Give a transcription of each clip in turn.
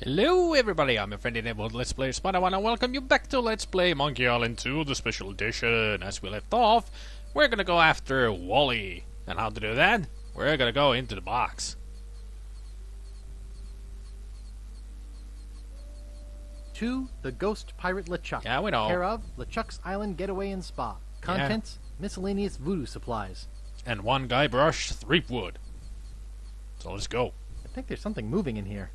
Hello everybody, I'm your friendly neighborhood Let's Player SpiderMwa and welcome you back to Let's Play Monkey Island 2, the special edition. As we left off, we're gonna go after Wally. And how to do that? We're gonna go into the box. To the Ghost Pirate LeChuck. Yeah, we know. Care of LeChuck's Island Getaway and Spa. Contents, miscellaneous voodoo supplies. And one guy brush, 3 wood. So let's go. I think there's something moving in here.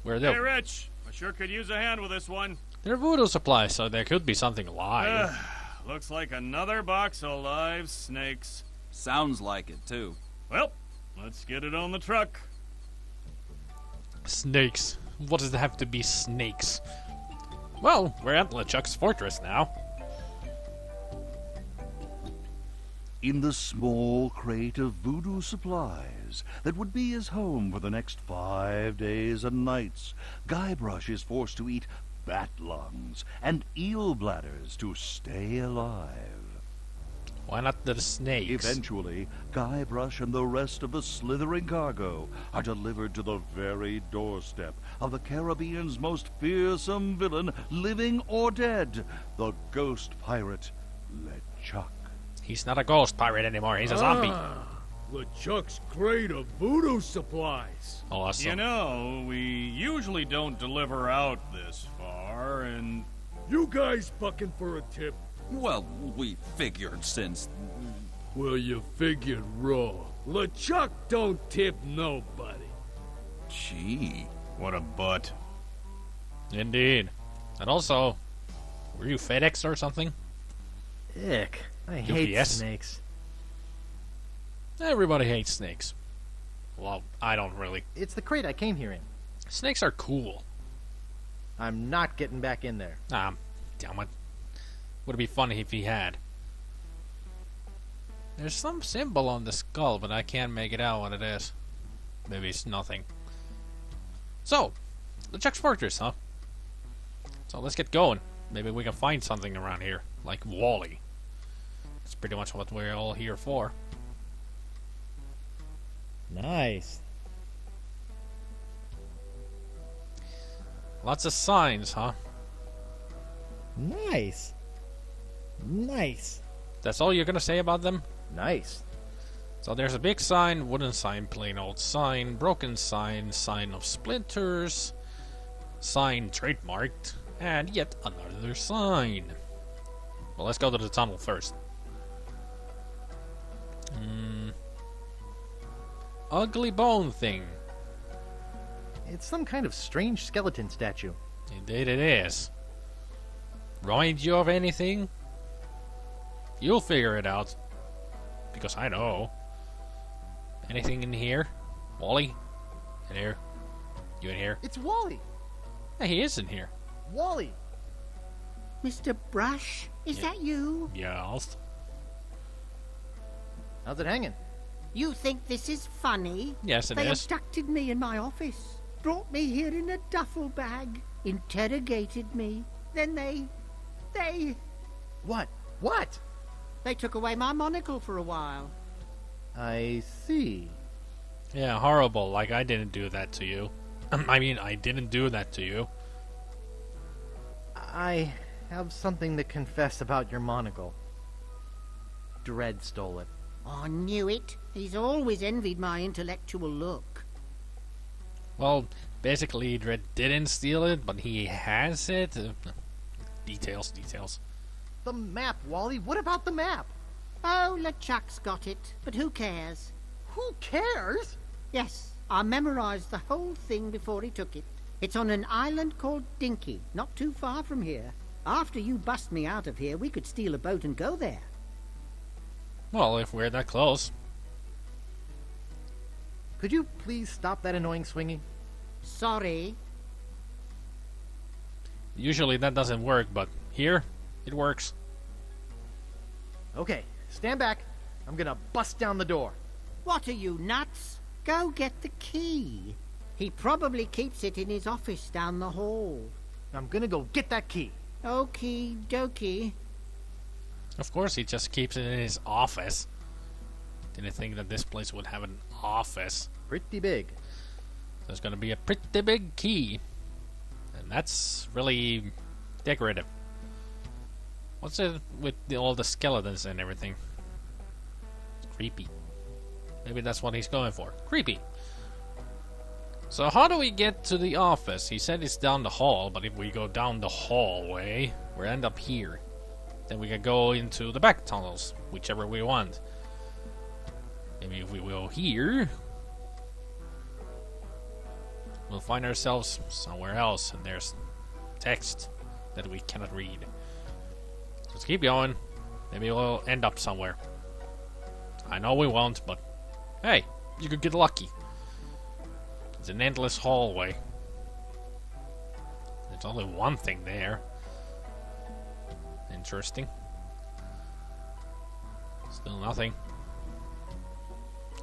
Where are Hey, they? Rich. I sure could use a hand with this one. They're voodoo supplies, so there could be something alive. Looks like another box of live snakes. Sounds like it, too. Well, let's get it on the truck. Snakes. What does it have to be snakes? Well, we're at LeChuck's fortress now. In the small crate of voodoo supplies that would be his home for the next 5 days and nights, Guybrush is forced to eat bat lungs and eel bladders to stay alive. Why not the snakes? Eventually, Guybrush and the rest of the slithering cargo are delivered to the very doorstep of the Caribbean's most fearsome villain, living or dead, the ghost pirate LeChuck. He's not a ghost pirate anymore, he's a zombie. LeChuck's crate of voodoo supplies. Awesome. You know, we usually don't deliver out this far, and You guys bucking for a tip? Well, we figured since... Well, you figured wrong. LeChuck don't tip nobody. Gee. what a butt. Indeed. And also, were you FedEx or something? Ick. I hate UPS? snakes. Everybody hates snakes. Well, I don't really. It's the crate I came here in. Snakes are cool. I'm not getting back in there. Damn it. Would be funny if he had. There's some symbol on the skull, but I can't make it out what it is. Maybe it's nothing. So, LeChuck's fortress, huh? So let's get going. Maybe we can find something around here, like Wally. That's pretty much what we're all here for. Nice. Lots of signs, huh? Nice. Nice. That's all you're gonna say about them? Nice. So there's a big sign, wooden sign, plain old sign, broken sign, sign of splinters, sign trademarked, and yet another sign. Well, let's go to the tunnel first. Ugly bone thing. It's some kind of strange skeleton statue. Indeed it is. Remind you of anything? You'll figure it out. Because I know. Anything in here? Wally? In here? You in here? It's Wally! Hey, he is in here. Wally! Mr. Brush, is that you? Yes. How's it hanging? You think this is funny? Yes, it They is. abducted me in my office, brought me here in a duffel bag, interrogated me, then they What? What? took away my monocle for a while. I see. Yeah, horrible. Like I didn't do that to you. I mean, I didn't do that to you. I have something to confess about your monocle. Dredd stole it. I knew it. He's always envied my intellectual look. Well, basically, Dredd didn't steal it, but he has it. Details. The map, Wally! What about the map? Oh, LeChuck's got it, but who cares? Who cares? Yes, I memorized the whole thing before he took it. It's on an island called Dinky, not too far from here. After you bust me out of here, we could steal a boat and go there. Well, if we're that close. Could you please stop that annoying swinging? Sorry. Usually that doesn't work, but here, it works. Okay, stand back. I'm gonna bust down the door. What are you, nuts? Go get the key. He probably keeps it in his office down the hall. I'm gonna go get that key. Okie dokie. Of course, he just keeps it in his office. Didn't think that this place would have an office. Pretty big. There's gonna be a pretty big key. And that's really decorative. What's it with all the skeletons and everything? It's creepy. Maybe that's what he's going for. Creepy. So how do we get to the office? He said it's down the hall, but if we go down the hallway, we end up here. Then we can go into the back tunnels, whichever we want. Maybe if we go here, we'll find ourselves somewhere else, and there's text that we cannot read. So let's keep going. Maybe we'll end up somewhere. I know we won't, but hey, you could get lucky. It's an endless hallway. There's only one thing there. Interesting. Still nothing.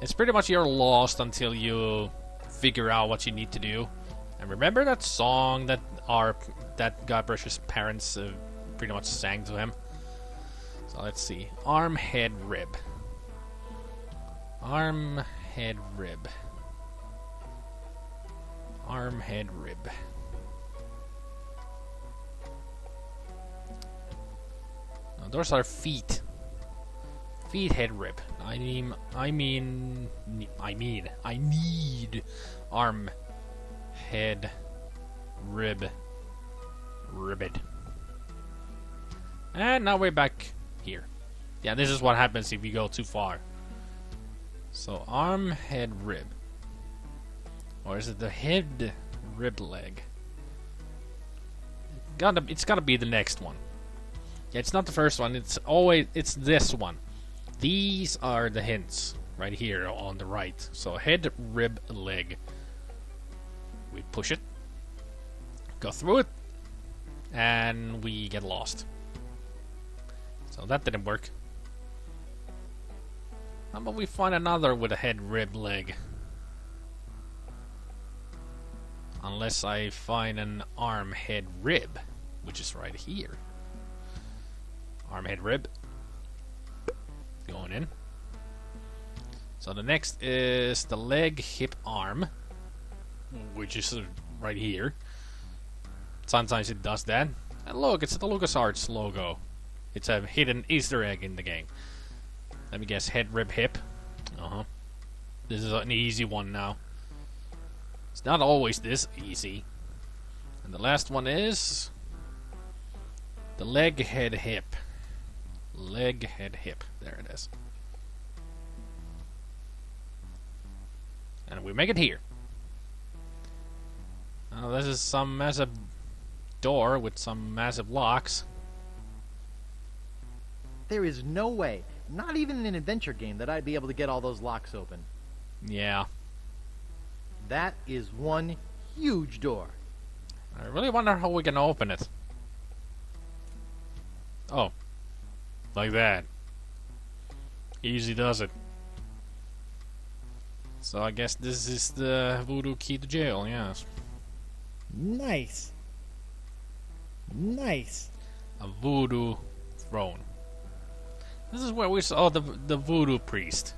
It's pretty much you're lost until you figure out what you need to do. And remember that song that Guybrush's parents pretty much sang to him? So let's see. Arm, head, rib. Arm, head, rib. Arm, head, rib. No, those are feet. Feet, head, rib. I need arm, head, rib, ribbit. And now we're back here. Yeah, this is what happens if you go too far. So arm, head, rib. Or is it the head, rib, leg? It's gotta be the next one. Yeah, it's not the first one. It's this one. These are the hints right here on the right. So head, rib, leg. We push it, go through it, and we get lost. So that didn't work. How about we find another with a head, rib, leg? Unless I find an arm, head, rib, which is right here. Arm, head, rib. Going in. So the next is the leg, hip, arm, which is right here. Sometimes it does that. And look, it's the LucasArts logo. It's a hidden Easter egg in the game. Let me guess, head, rib, hip. This is an easy one now. It's not always this easy. And the last one is the leg, head, hip. Leg, head, hip. There it is. And we make it here. Now this is some massive door with some massive locks. There is no way, not even in an adventure game, that I'd be able to get all those locks open. Yeah. That is one huge door. I really wonder how we can open it. Oh. Like that. Easy does it. So I guess this is the voodoo key to jail, yes. Nice. Nice. A voodoo throne. This is where we saw the voodoo priest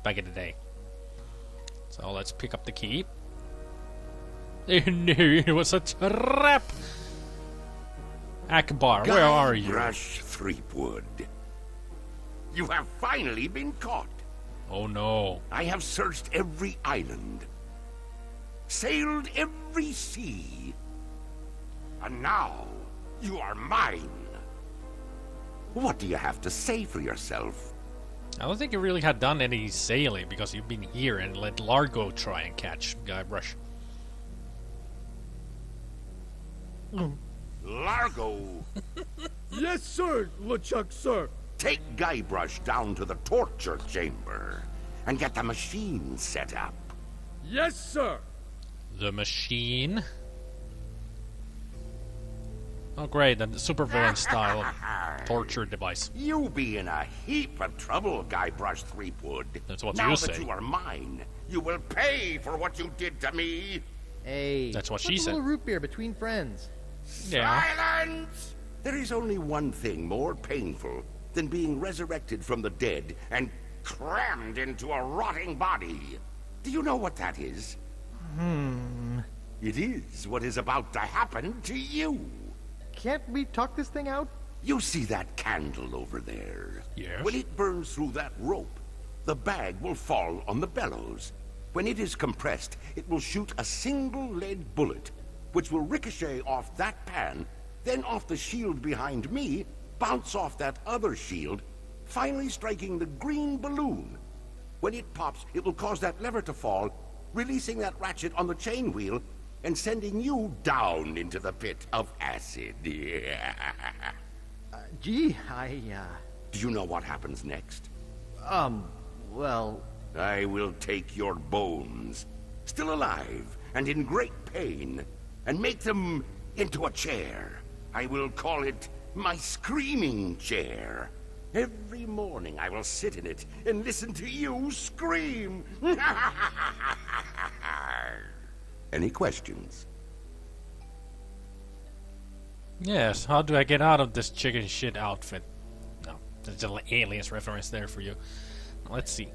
back in the day. So let's pick up the key. I knew it was a trap! Akbar, where are you? Guybrush Threepwood. You have finally been caught. Oh no. I have searched every island, sailed every sea, and now you are mine. What do you have to say for yourself? I don't think you really had done any sailing because you've been here and let Largo try and catch Guybrush. Largo, Yes, sir, LeChuck, sir. take Guybrush down to the torture chamber and get the machine set up. Yes, sir. The machine. Oh great, the supervillain style torture device. You be in a heap of trouble, Guybrush Threepwood. That's what now you that say. you are mine, you will pay for what you did to me. Hey, That's what what's she a said. little root beer between friends. Yeah. Silence! There is only one thing more painful than being resurrected from the dead and crammed into a rotting body. Do you know what that is? It is what is about to happen to you. Can't we talk this thing out? You see that candle over there? Yes. When it burns through that rope, the bag will fall on the bellows. When it is compressed, it will shoot a single lead bullet, which will ricochet off that pan, then off the shield behind me, bounce off that other shield, finally striking the green balloon. When it pops, it will cause that lever to fall, releasing that ratchet on the chain wheel, and sending you down into the pit of acid. Gee, Do you know what happens next? well... I will take your bones, still alive and in great pain, and make them into a chair. I will call it my screaming chair. Every morning I will sit in it and listen to you scream. Any questions? Yes, how do I get out of this chicken shit outfit? No, there's just an aliens reference there for you. Let's see.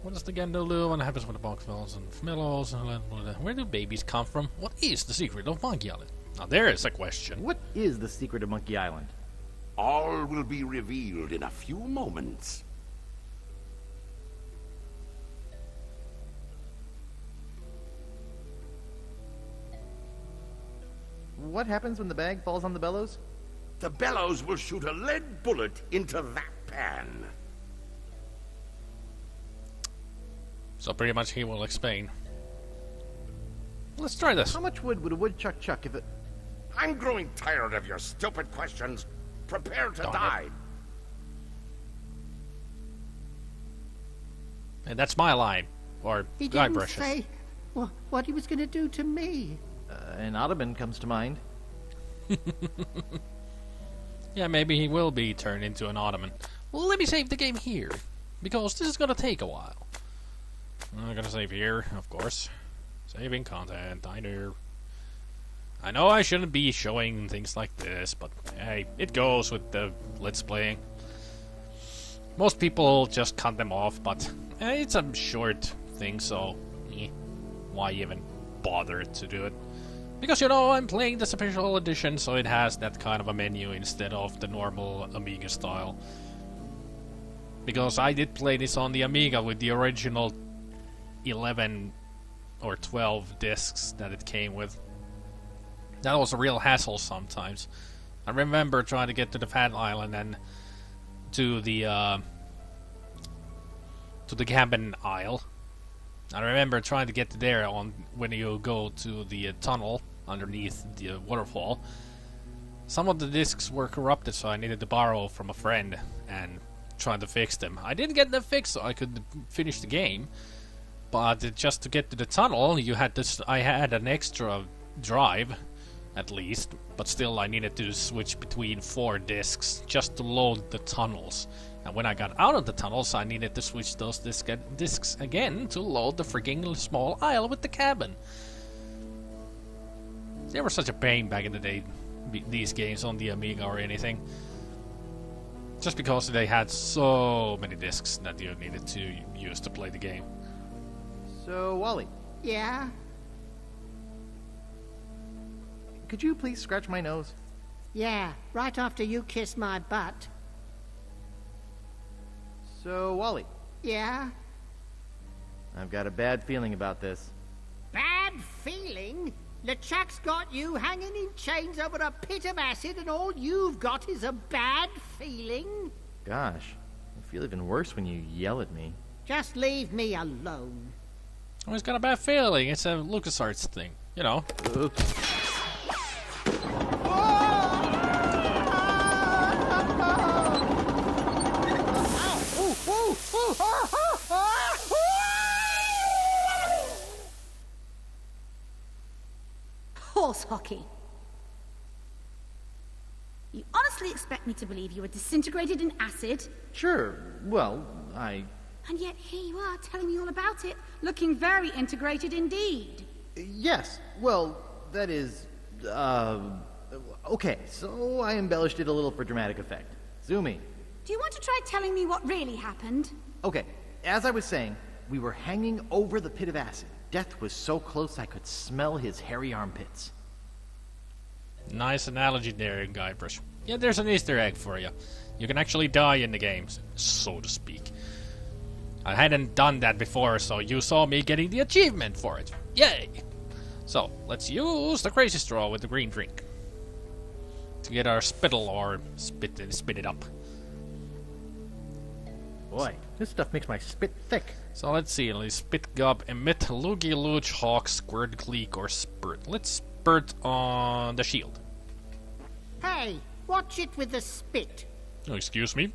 What does the Gendo do? What happens when the box falls and mellows? Where do babies come from? What is the secret of Monkey Island? Now there is a question. What is the secret of Monkey Island? All will be revealed in a few moments. What happens when the bag falls on the bellows? The bellows will shoot a lead bullet into that pan. So pretty much he will explain. Let's try this. How much wood would a woodchuck chuck if it... I'm growing tired of your stupid questions. Prepare to Darn it. die. And that's my line. Or He guy didn't brushes. say what he was going to do to me. an ottoman comes to mind. Yeah, maybe he will be turned into an ottoman. Well, let me save the game here, because this is gonna take a while. I'm gonna save here, of course. Saving content, I know. I know I shouldn't be showing things like this, but hey, it goes with the Let's Playing. Most people just cut them off, but it's a short thing, so why even bother to do it? Because, you know, I'm playing the special edition, so it has that kind of a menu instead of the normal Amiga style. Because I did play this on the Amiga with the original 11 or 12 discs that it came with. That was a real hassle sometimes. I remember trying to get to the Fat Island and to the cabin isle. I remember trying to get there on when you go to the tunnel underneath the waterfall. Some of the discs were corrupted, so I needed to borrow from a friend and try to fix them. I didn't get them fixed, so I could finish the game. But just to get to the tunnel, you had this. I had an extra drive, at least, but still I needed to switch between 4 discs just to load the tunnels. And when I got out of the tunnels, I needed to switch those discs again to load the freaking small isle with the cabin. They were such a pain back in the day, these games on the Amiga or anything. Just because they had so many discs that you needed to use to play the game. So, Wally, Yeah? could you please scratch my nose? Yeah, right after you kiss my butt. So, Wally, Yeah? I've got a bad feeling about this. Bad feeling? LeChuck's got you hanging in chains over a pit of acid, and all you've got is a bad feeling? Gosh, I feel even worse when you yell at me. Just leave me alone. I always got a bad feeling. It's a LucasArts thing, you know. Oops. Horse hockey. You honestly expect me to believe you were disintegrated in acid? Sure, well, And yet here you are telling me all about it, looking very integrated indeed. Yes, well, that is, okay, so I embellished it a little for dramatic effect. Zoom in. Do you want to try telling me what really happened? Okay, as I was saying, we were hanging over the pit of acid. death was so close I could smell his hairy armpits. Nice analogy there, Guybrush. Yeah, there's an Easter egg for you. You can actually die in the games, so to speak. I hadn't done that before, so you saw me getting the achievement for it. Yay! So, let's use the crazy straw with the green drink to get our spittle or spit it up. Boy, this stuff makes my spit thick. So let's see, let's spit gob, emit, loogie, looch, hawk, squirt, gleek, or spurt. Let's spurt on the shield. Hey, watch it with the spit. Oh, excuse me.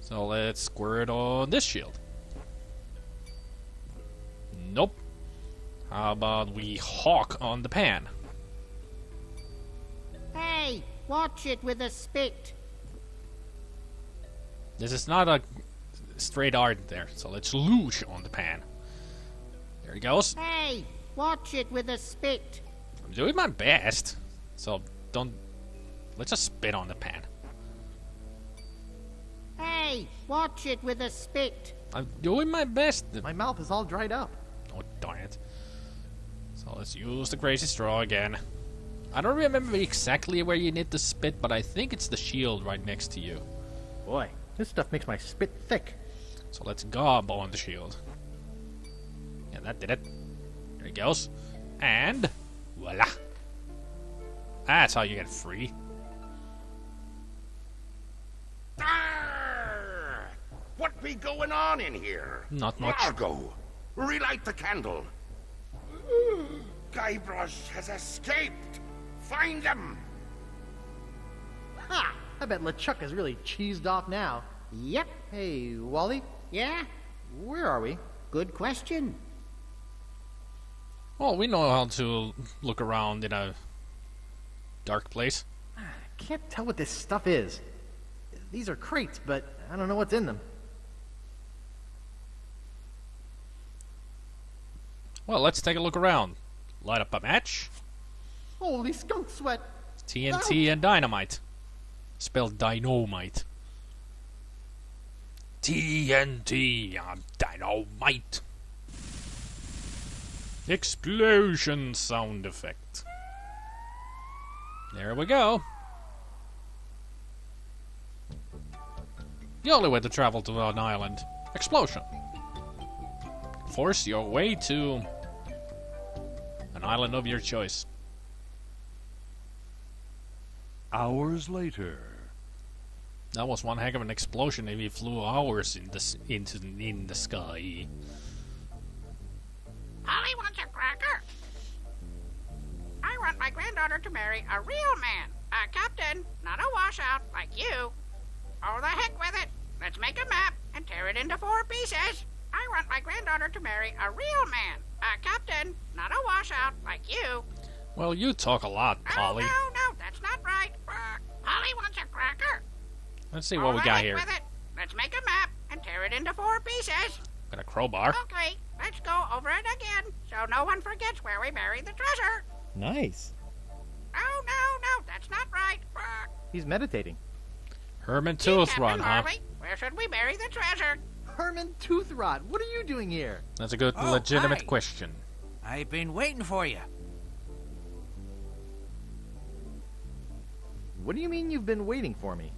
So let's squirt on this shield. Nope. How about we hawk on the pan? Hey, watch it with the spit. This is not a straight art there, so let's loosh on the pan. There he goes. Hey, watch it with the spit. I'm doing my best, so let's just spit on the pan. Hey, watch it with the spit. I'm doing my best. My mouth is all dried up. Oh, darn it. So let's use the crazy straw again. I don't remember exactly where you need to spit, but I think it's the shield right next to you. Boy, this stuff makes my spit thick. So let's gob on the shield. Yeah, that did it. There he goes. And voila. That's how you get free. What be going on in here? Not much. Margot, relight the candle. Guybrush has escaped. Find him. Ha! I bet LeChuck is really cheesed off now. Yep. Hey, Wally, Yeah? where are we? Good question. Well, we know how to look around in a dark place. I can't tell what this stuff is. These are crates, but I don't know what's in them. Well, let's take a look around. Light up a match. Holy skunk sweat! TNT and dynamite. Spelled dynamite. TNT and dynamite. Explosion sound effect. There we go. The only way to travel to an island. Explosion. Force your way to an island of your choice. Hours later. That was one heck of an explosion if he flew hours in the sky. Polly wants a cracker. I want my granddaughter to marry a real man. A captain, not a washout like you. Oh, the heck with it. Let's make a map and tear it into 4 pieces. I want my granddaughter to marry a real man. A captain, not a washout like you. Well, you talk a lot, Polly. No, that's not right. Polly wants a cracker. Let's see what we got here. With it. Let's make a map and tear it into 4 pieces. Got a crowbar. Okay, let's go over it again so no one forgets where we buried the treasure. Nice. Oh, no, that's not right. He's meditating. Herman Tooth Captain Run, huh? Marley, where should we bury the treasure? Herman Toothrot, what are you doing here? That's a good, Oh, legitimate hi. question. I've been waiting for you. What do you mean you've been waiting for me?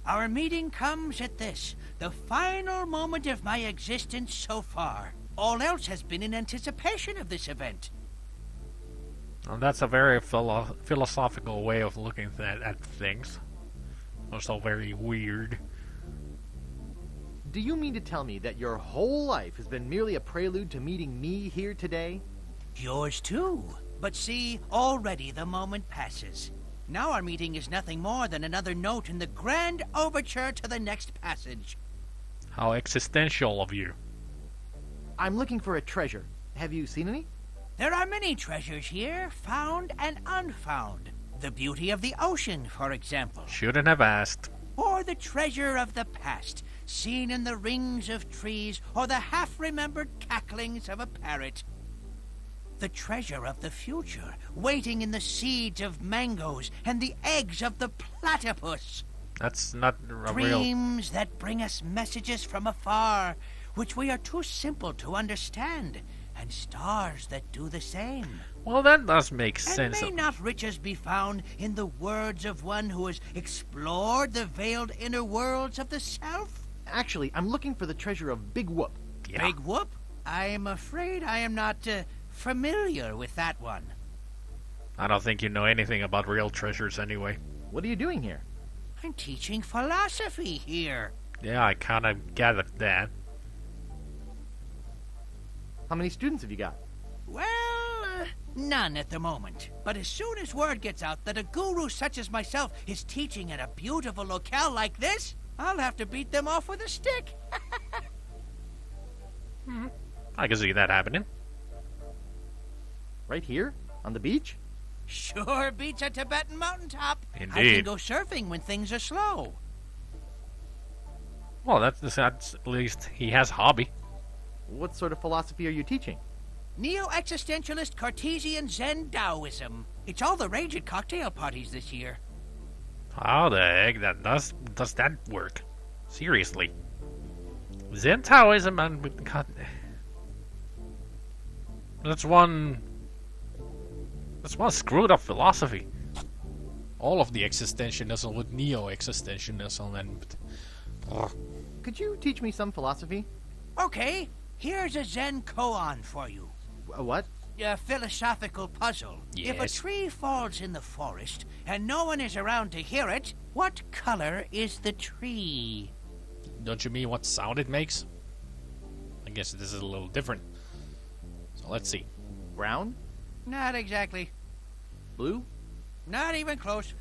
Our meeting comes at this, the final moment of my existence so far. All else has been in anticipation of this event. Well, that's a very philosophical way of looking at things. Also very weird. Do you mean to tell me that your whole life has been merely a prelude to meeting me here today? Yours too. But see, already the moment passes. Now our meeting is nothing more than another note in the grand overture to the next passage. How existential of you. I'm looking for a treasure. Have you seen any? There are many treasures here, found and unfound. The beauty of the ocean, for example. Shouldn't have asked. Or the treasure of the past, seen in the rings of trees or the half-remembered cacklings of a parrot. The treasure of the future, waiting in the seeds of mangoes and the eggs of the platypus. That's not a real... Dreams that bring us messages from afar, which we are too simple to understand, and stars that do the same. Well, that does make And sense. may not riches be found in the words of one who has explored the veiled inner worlds of the self? Actually, I'm looking for the treasure of Big Whoop. Yeah. Big Whoop? I am afraid I am not familiar with that one. I don't think you know anything about real treasures anyway. What are you doing here? I'm teaching philosophy here. Yeah, I kind of gathered that. How many students have you got? Well, none at the moment. But as soon as word gets out that a guru such as myself is teaching at a beautiful locale like this, I'll have to beat them off with a stick. I can see that happening. Right here? On the beach? Sure beats a Tibetan mountaintop. I can Indeed. go surfing when things are slow. Well, that's at least he has a hobby. What sort of philosophy are you teaching? Neo-existentialist Cartesian Zen Taoism. It's all the rage at cocktail parties this year. How the heck does that work? Seriously. Zen Taoism and that's one screwed up philosophy. All of the existentialism with neo-existentialism and Could you teach me some philosophy? Okay, here's a Zen koan for you. A what? A philosophical puzzle. If a Yes. tree falls in the forest and no one is around to hear it, what color is the tree? don't you mean what sound it makes? I guess this is a little different. So let's see. Brown? Not exactly. Blue? Not even close.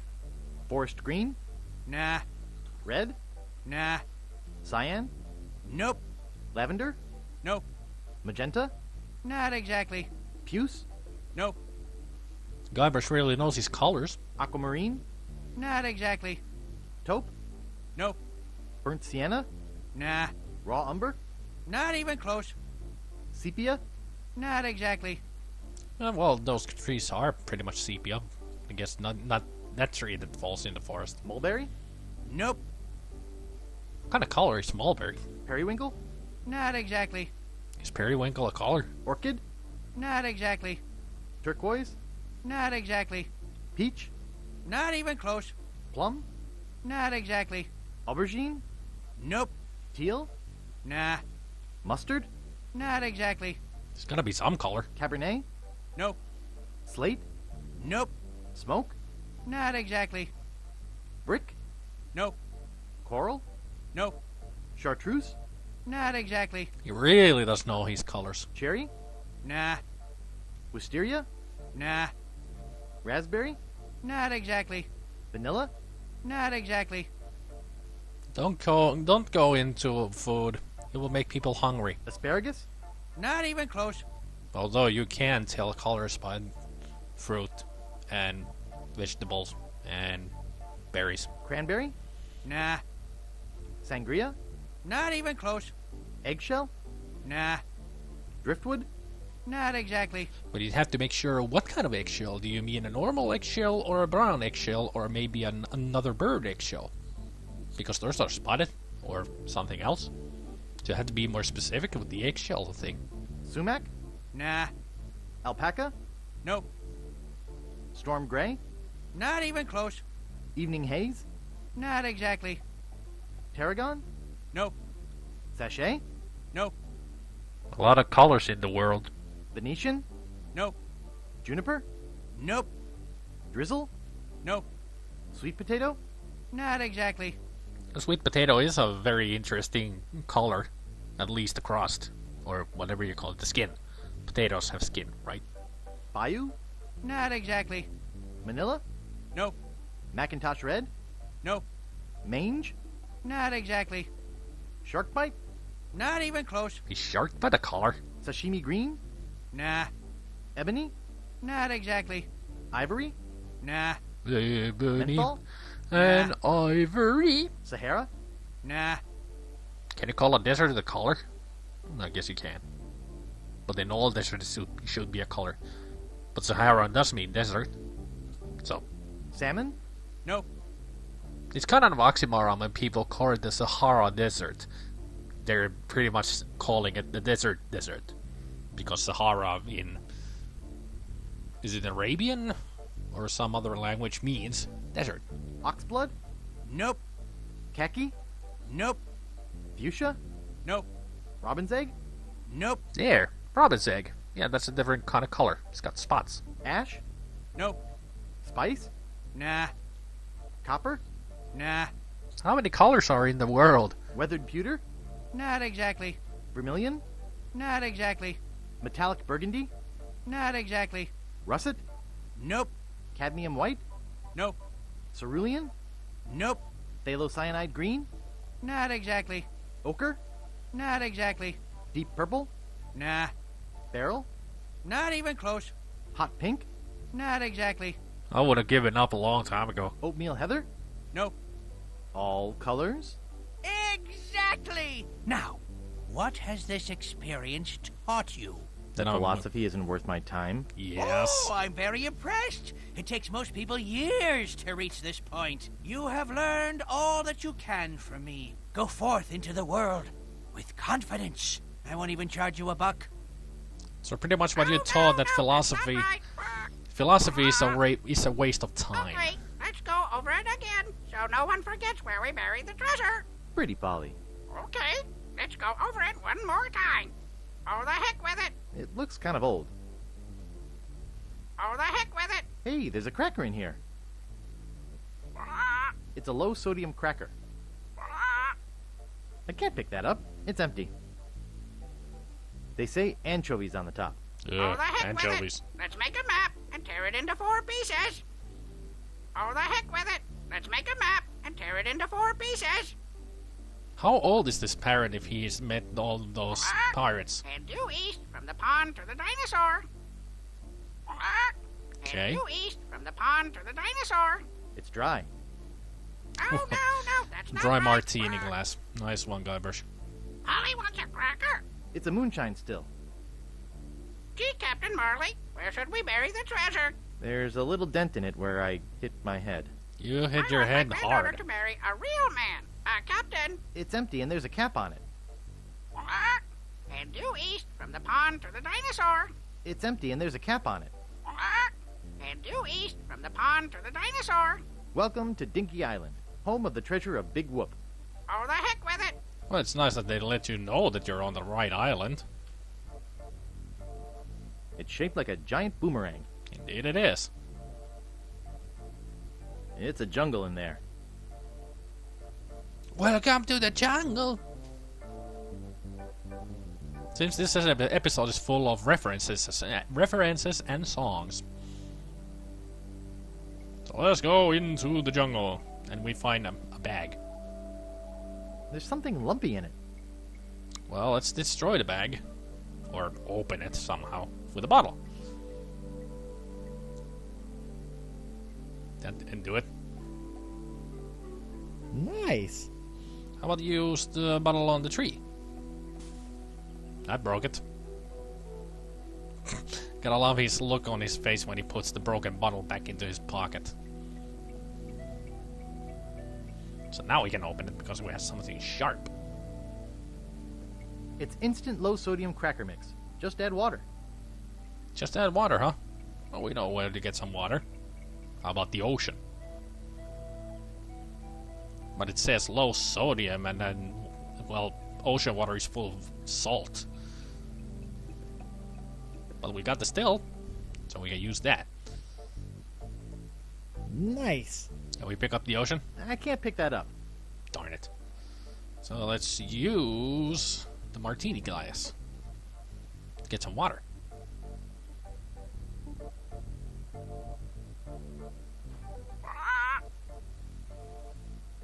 Forest green? Nah. Red? Nah. Cyan? Nope. Lavender? Nope. Magenta? Not exactly. Puce? Nope. Guybrush really knows his colors. Aquamarine? Not exactly. Taupe? Nope. Burnt sienna? Nah. Raw umber? Not even close. Sepia? Not exactly. Well, those trees are pretty much sepia. I guess not that tree that falls in the forest. Mulberry? Nope. What kind of color is mulberry? Periwinkle? Not exactly. Is periwinkle a color? Orchid? Not exactly. Turquoise? Not exactly. Peach? Not even close. Plum? Not exactly. Aubergine? Nope. Teal? Nah. Mustard? Not exactly. There's gotta be some color. Cabernet? Nope. Slate? Nope. Smoke? Not exactly. Brick? Nope. Coral? Nope. Chartreuse? Not exactly. He really does know his colors. Cherry? Nah. Wisteria? Nah. Raspberry? Not exactly. Vanilla? Not exactly. Don't go into food. It will make people hungry. Asparagus? Not even close. Although you can tell colors by fruit and vegetables and berries. Cranberry? Nah. Sangria? Not even close. Eggshell? Nah. Driftwood? Not exactly. But you'd have to make sure what kind of eggshell. Do you mean a normal eggshell or a brown eggshell or maybe another bird eggshell? Because those are spotted or something else. So you have to be more specific with the eggshell thing. Sumac? Nah. Alpaca? Nope. Storm gray? Not even close. Evening haze? Not exactly. Tarragon? Nope. Sachet? Nope. A lot of colors in the world. Venetian? Nope. Juniper? Nope. Drizzle? Nope. Sweet potato? Not exactly. The sweet potato is a very interesting color, at least the crust, or whatever you call it, the skin. Potatoes have skin, right? Bayou? Not exactly. Manila? Nope. Macintosh red? Nope. Mange? Not exactly. Shark bite? Not even close. Is shark by the color? Sashimi green? Nah. Ebony? Not exactly. Ivory? Nah. Ebony Menthol? and ivory. Sahara? Nah. Can you call a desert a color? I guess you can. But in all deserts should be a color. But Sahara does mean desert. So, Salmon? Nope. it's kind of an oxymoron when people call it the Sahara Desert. They're pretty much calling it the desert. because Sahara in... Is it Arabian? Or some other language means desert. Oxblood? Nope. Khaki? Nope. Fuchsia? Nope. Robin's egg? Nope. There. Robin's egg. Yeah, that's a different kind of color. It's got spots. Ash? Nope. Spice? Nah. Copper? Nah. How many colors are in the world? Weathered pewter? Not exactly. Vermilion? Not exactly. Metallic burgundy? Not exactly. Russet? Nope. Cadmium white? Nope. Cerulean? Nope. Phthalocyanide green? Not exactly. Ochre? Not exactly. Deep purple? Nah. Beryl? Not even close. Hot pink? Not exactly. I would have given up a long time ago. Oatmeal heather? Nope. All colors? Exactly! Now, what has this experience taught you? Then Philosophy isn't worth my time. Yes. Oh, I'm very impressed. It takes most people years to reach this point. You have learned all that you can from me. Go forth into the world with confidence. I won't even charge you $1. So pretty much what you taught that philosophy... Philosophy is a waste of time. Okay, let's go over it again, so no one forgets where we buried the treasure. Pretty Polly. Okay, let's go over it one more time. Oh, the heck with it. It looks kind of old. Oh, the heck with it. Hey, there's a cracker in here. It's a low-sodium cracker. I can't pick that up. It's empty. They say anchovies on the top. Oh, the heck with anchovies. it. Let's make a map and tear it into 4 pieces. Oh, the heck with it. Let's make a map and tear it into 4 pieces. How old is this parrot if he's met all those pirates? And due east from the pond to the dinosaur. Okay. And due east from the pond to the dinosaur. It's dry. Oh, no, that's not Dry right. martini glass. Nice one, Guybrush. Polly wants a cracker. It's a moonshine still. Gee, Captain Marley, where should we bury the treasure? There's a little dent in it where I hit my head. You hit I your want head my granddaughter hard. to marry a real man. Captain. It's empty and there's a cap on it. And due east from the pond to the dinosaur. It's empty and there's a cap on it. And due east from the pond to the dinosaur. Welcome to Dinky Island, home of the treasure of Big Whoop. Oh, the heck with it. Well, it's nice that they let you know that you're on the right island. It's shaped like a giant boomerang. Indeed it is. It's a jungle in there. Welcome to the jungle. Since this episode is full of references and songs. So let's go into the jungle. And we find a bag. There's something lumpy in it. Well, let's destroy the bag. Or open it somehow with a bottle. That didn't do it. Nice. How about you use the bottle on the tree? I broke it. Gotta love his look on his face when he puts the broken bottle back into his pocket. So now we can open it because we have something sharp. It's instant low-sodium cracker mix. Just add water. Just add water, huh? Well, we know where to get some water. How about the ocean? But it says low sodium and then, well, ocean water is full of salt. But we got the still, so we can use that. Nice. Can we pick up the ocean? I can't pick that up. Darn it. So let's use the martini glass. Get some water.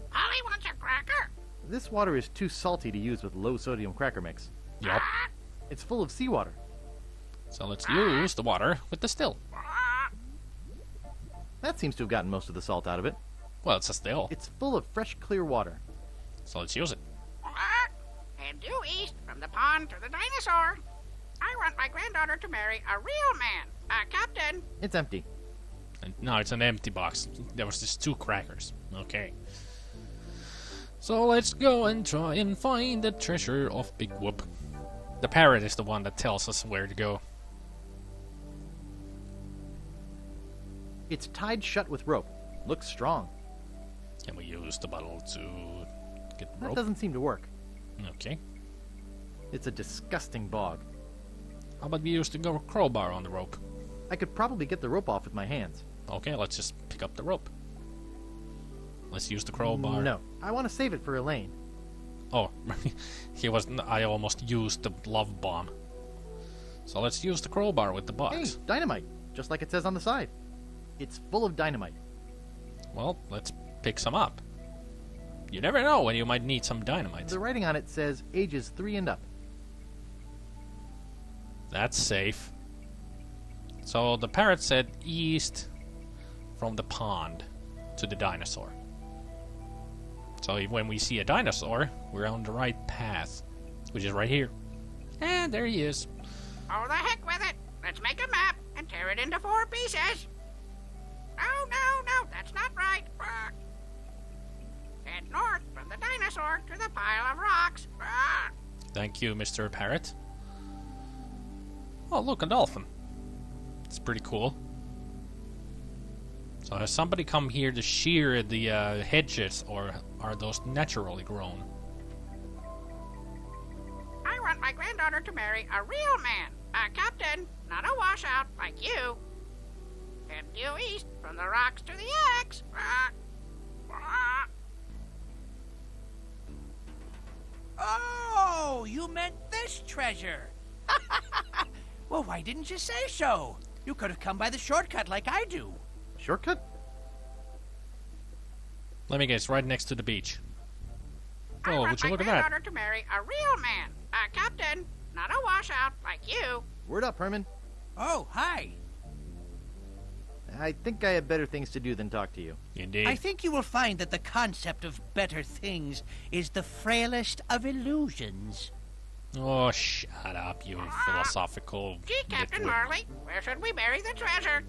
Polly wants a cracker. This water is too salty to use with low-sodium cracker mix. Yup. It's full of seawater. So let's use the water with the still. That seems to have gotten most of the salt out of it. Well, it's a still. It's full of fresh, clear water. So let's use it. And due east from the pond to the dinosaur. I want my granddaughter to marry a real man. Captain. It's empty. And no, it's an empty box. There was just 2 crackers. Okay. So let's go and try and find the treasure of Big Whoop. The parrot is the one that tells us where to go. It's tied shut with rope. Looks strong. Can we use the bottle to get the That rope? doesn't seem to work. Okay. It's a disgusting bog. How about we use the crowbar on the rope? I could probably get the rope off with my hands. Okay, let's just pick up the rope. Let's use the crowbar. No, I want to save it for Elaine. Oh, I almost used the love bomb. So let's use the crowbar with the box. Hey, dynamite, just like it says on the side. It's full of dynamite. Well, let's pick some up. You never know when you might need some dynamite. The writing on it says ages 3 and up. That's safe. So the parrot said east from the pond to the dinosaur. So when we see a dinosaur, we're on the right path, which is right here. And there he is. Oh, the heck with it. Let's make a map and tear it into 4 pieces. No, that's not right. Head north from the dinosaur to the pile of rocks. Thank you, Mr. Parrot. Oh, look, a dolphin. It's pretty cool. So has somebody come here to shear the hedges, or are those naturally grown? I want my granddaughter to marry a real man. A captain, not a washout like you. Head due east from the rocks to the X. Oh, you meant this treasure. Well, why didn't you say so? You could have come by the shortcut like I do. Shortcut? Let me guess, right next to the beach. I Oh, want would you my look at that? granddaughter to marry a real man. A captain, not a washout like you. Word up, Herman. Oh, hi. I think I have better things to do than talk to you. Indeed. I think you will find that the concept of better things is the frailest of illusions. Oh, shut up, you philosophical Gee, Captain nitwit. Marley, where should we bury the treasure?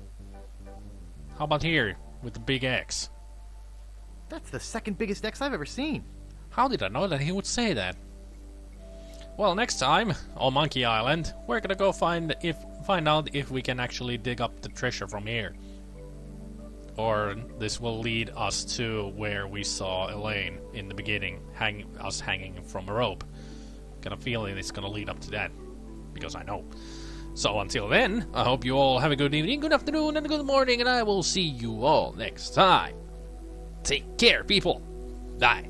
How about here, with the big X? That's the second biggest X I've ever seen. How did I know that he would say that? Well, next time on Monkey Island, we're gonna go find out if we can actually dig up the treasure from here. Or this will lead us to where we saw Elaine in the beginning, hanging from a rope. Got a feeling it's gonna lead up to that, because I know. So until then, I hope you all have a good evening, good afternoon, and a good morning, and I will see you all next time. Take care, people. Bye.